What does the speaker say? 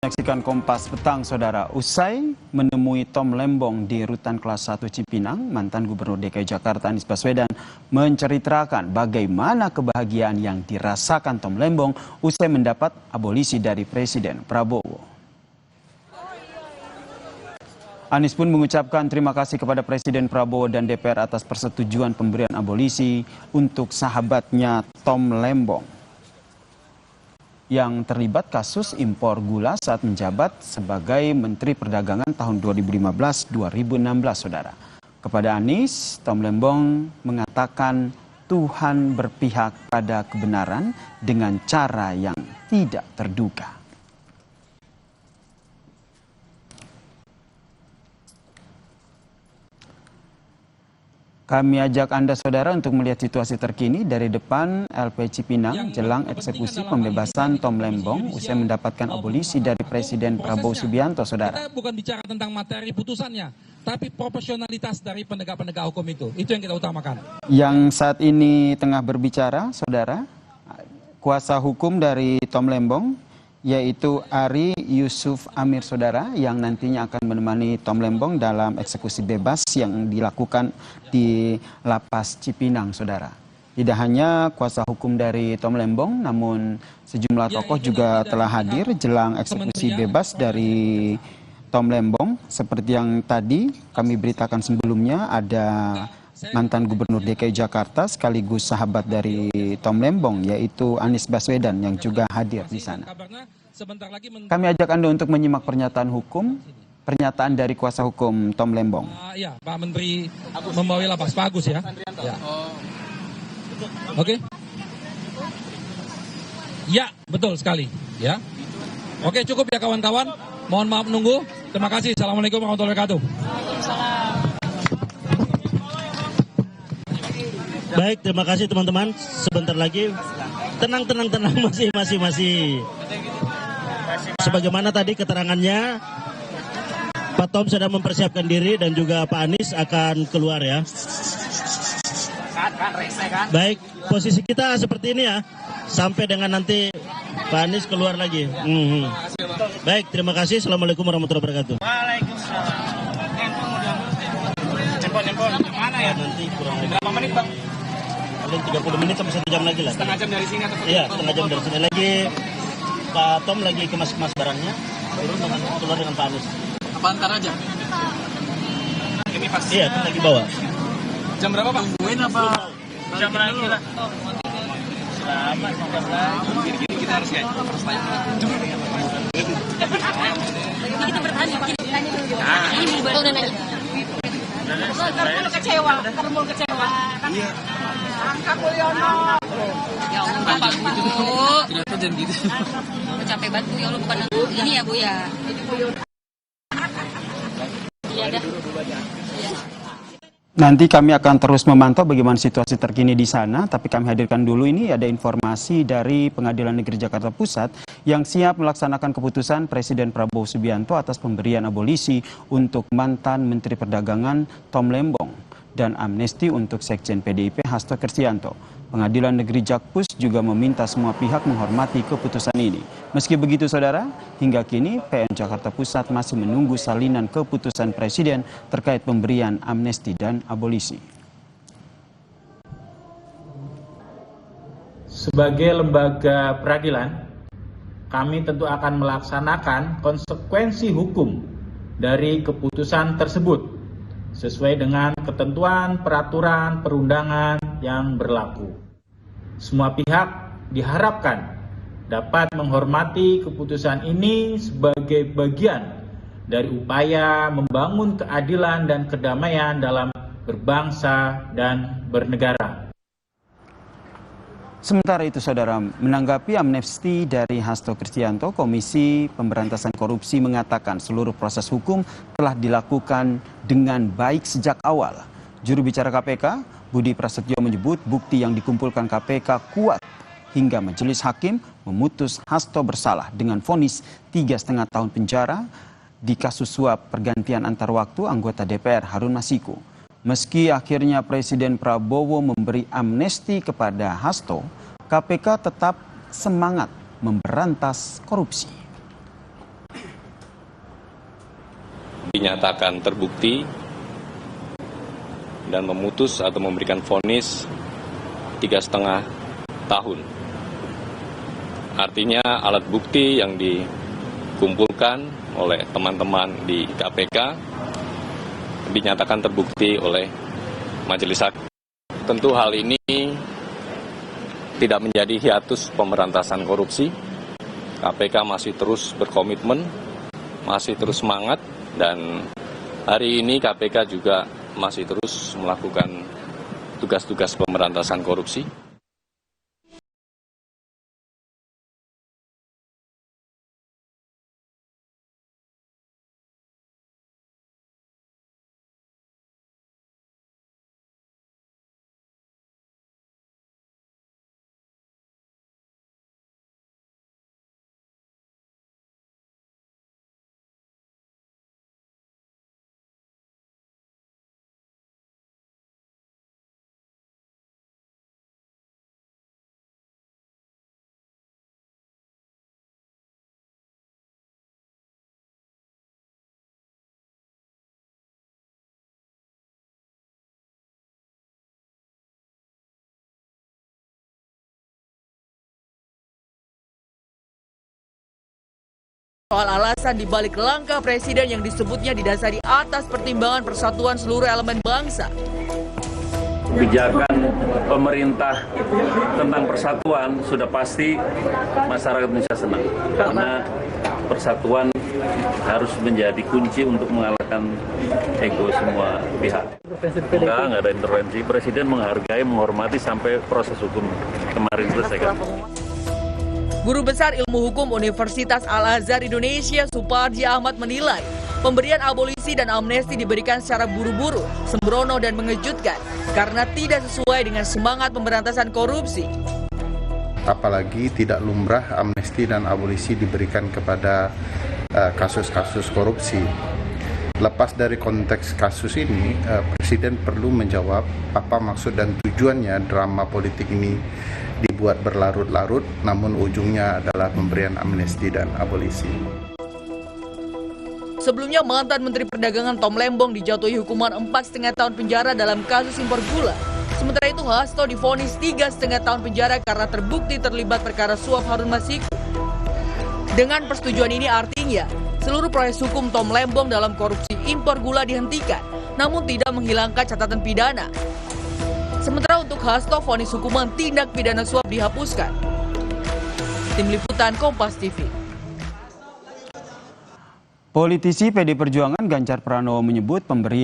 Menyaksikan Kompas Petang, Saudara. Usai menemui Tom Lembong di Rutan Kelas 1 Cipinang, mantan Gubernur DKI Jakarta Anies Baswedan menceritakan bagaimana kebahagiaan yang dirasakan Tom Lembong usai mendapat abolisi dari Presiden Prabowo. Anies pun mengucapkan terima kasih kepada Presiden Prabowo dan DPR atas persetujuan pemberian abolisi untuk sahabatnya Tom Lembong yang terlibat kasus impor gula saat menjabat sebagai Menteri Perdagangan tahun 2015-2016, Saudara. Kepada Anies, Tom Lembong mengatakan Tuhan berpihak pada kebenaran dengan cara yang tidak terduga. Kami ajak Anda, Saudara, untuk melihat situasi terkini dari depan LP Cipinang jelang eksekusi pembebasan Tom Lembong usai mendapatkan abolisi dari Presiden Prabowo Subianto, Saudara. Kita bukan bicara tentang materi putusannya, tapi profesionalitas dari penegak-penegak hukum itu yang kita utamakan. Yang saat ini tengah berbicara, Saudara, kuasa hukum dari Tom Lembong, yaitu Ari Yusuf Amir, Saudara, yang nantinya akan menemani Tom Lembong dalam eksekusi bebas yang dilakukan di Lapas Cipinang, Saudara. Tidak hanya kuasa hukum dari Tom Lembong, namun sejumlah tokoh juga telah hadir jelang eksekusi bebas dari Tom Lembong. Seperti yang tadi kami beritakan sebelumnya, ada mantan Gubernur DKI Jakarta sekaligus sahabat dari Tom Lembong, yaitu Anies Baswedan, yang juga hadir di sana. Kami ajak Anda untuk menyimak pernyataan dari kuasa hukum Tom Lembong. Ya, Pak Menteri membawa lapas, Pak Agus ya. Ya. Oke. Ya, betul sekali. Ya. Oke, cukup ya kawan-kawan. Mohon maaf menunggu. Terima kasih. Assalamualaikum warahmatullahi wabarakatuh. Baik, terima kasih teman-teman. Sebentar lagi, tenang, masih. Sebagaimana tadi keterangannya, Pak Tom sedang mempersiapkan diri dan juga Pak Anies akan keluar ya. Baik, posisi kita seperti ini ya, sampai dengan nanti Pak Anies keluar lagi. Baik, terima kasih. Assalamualaikum warahmatullahi wabarakatuh. Waalaikumsalam. Handphone. Mana ya? Nanti kurang lebih berapa menit, Bang? paling 30 menit sampai 1 jam lagi lah. Setengah jam dari sini atau? Iya, setengah jam dari sini. Lagi Pak Tom lagi kemas-kemas barangnya, keluar dengan Pak Anies. Apa antar aja? Ini pasti. Iya, kan lagi bawa. Jam berapa, Bang? Tungguin apa? Jam lagi lah. Selamat, 15 lagi. Gini kita harus kayak terus tanya. Kita bertahan ya, Pak. Ini betul dan nanya. Karena kecewa. Iya. Angka Mulyono. Ya Allah, Pak Bu. Kenapa jangan gitu? Capek banget Bu, ya Allah, bukan ini ya Bu ya. Iya dah. Nanti kami akan terus memantau bagaimana situasi terkini di sana, tapi kami hadirkan dulu ini ada informasi dari Pengadilan Negeri Jakarta Pusat yang siap melaksanakan keputusan Presiden Prabowo Subianto atas pemberian abolisi untuk mantan Menteri Perdagangan Tom Lembong dan amnesti untuk Sekjen PDIP Hasto Kristianto. Pengadilan Negeri Jakpus juga meminta semua pihak menghormati keputusan ini. Meski begitu, Saudara, hingga kini PN Jakarta Pusat masih menunggu salinan keputusan Presiden terkait pemberian amnesti dan abolisi. Sebagai lembaga peradilan, kami tentu akan melaksanakan konsekuensi hukum dari keputusan tersebut sesuai dengan ketentuan peraturan perundangan yang berlaku. Semua pihak diharapkan dapat menghormati keputusan ini sebagai bagian dari upaya membangun keadilan dan kedamaian dalam berbangsa dan bernegara. Sementara itu, Saudara, menanggapi amnesti dari Hasto Kristianto, Komisi Pemberantasan Korupsi mengatakan seluruh proses hukum telah dilakukan dengan baik sejak awal. Juru bicara KPK, Budi Prasetyo, menyebut bukti yang dikumpulkan KPK kuat hingga majelis hakim memutus Hasto bersalah dengan vonis 3,5 tahun penjara di kasus suap pergantian antar waktu anggota DPR Harun Masiku. Meski akhirnya Presiden Prabowo memberi amnesti kepada Hasto, KPK tetap semangat memberantas korupsi. dinyatakan terbukti dan memutus atau memberikan vonis 3,5 tahun. Artinya alat bukti yang dikumpulkan oleh teman-teman di KPK dinyatakan terbukti oleh majelis hakim. Tentu hal ini tidak menjadi hiatus pemberantasan korupsi. KPK masih terus berkomitmen, masih terus semangat, dan hari ini KPK juga masih terus melakukan tugas-tugas pemberantasan korupsi. Soal alasan dibalik langkah presiden yang disebutnya didasari atas pertimbangan persatuan seluruh elemen bangsa. Kebijakan pemerintah tentang persatuan sudah pasti masyarakat Indonesia senang, karena persatuan harus menjadi kunci untuk mengalahkan ego semua pihak. Enggak ada intervensi, presiden menghargai, menghormati sampai proses hukum kemarin selesai. Guru Besar Ilmu Hukum Universitas Al-Azhar Indonesia Suparji Ahmad menilai pemberian abolisi dan amnesti diberikan secara buru-buru, sembrono dan mengejutkan karena tidak sesuai dengan semangat pemberantasan korupsi. Apalagi tidak lumrah amnesti dan abolisi diberikan kepada kasus-kasus korupsi. Lepas dari konteks kasus ini, Presiden perlu menjawab apa maksud dan tujuannya drama politik ini dibuat berlarut-larut, namun ujungnya adalah pemberian amnesti dan abolisi. Sebelumnya, mantan Menteri Perdagangan Tom Lembong dijatuhi hukuman 4,5 tahun penjara dalam kasus impor gula. Sementara itu, Hasto divonis 3,5 tahun penjara karena terbukti terlibat perkara suap Harun Masiku. Dengan persetujuan ini artinya, seluruh proses hukum Tom Lembong dalam korupsi impor gula dihentikan, namun tidak menghilangkan catatan pidana. Sementara untuk Hasto, vonis hukuman tindak pidana suap dihapuskan. Tim Liputan Kompas TV. Politisi PD Perjuangan Ganjar Pranowo menyebut pemberian